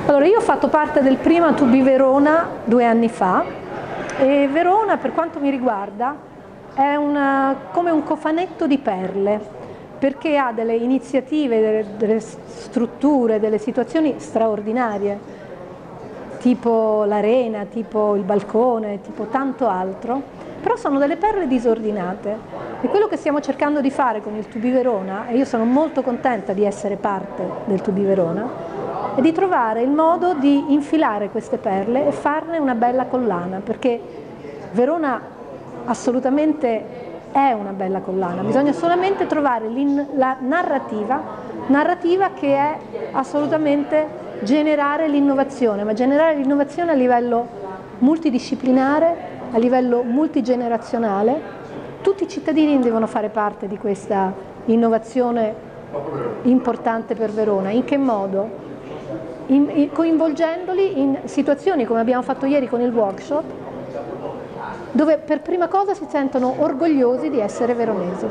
Allora, io ho fatto parte del prima To Be Verona 2 anni fa e Verona, per quanto mi riguarda, è come un cofanetto di perle, perché ha delle iniziative, delle strutture, delle situazioni straordinarie, tipo l'arena, tipo il balcone, tipo tanto altro, però sono delle perle disordinate. E quello che stiamo cercando di fare con il To Be Verona, e io sono molto contenta di essere parte del To Be Verona, è di trovare il modo di infilare queste perle e farne una bella collana, perché Verona assolutamente è una bella collana, bisogna solamente trovare la narrativa che è assolutamente generare l'innovazione, ma generare l'innovazione a livello multidisciplinare, a livello multigenerazionale. Tutti i cittadini devono fare parte di questa innovazione importante per Verona. In che modo? Coinvolgendoli in situazioni come abbiamo fatto ieri con il workshop, dove per prima cosa si sentono orgogliosi di essere veronesi.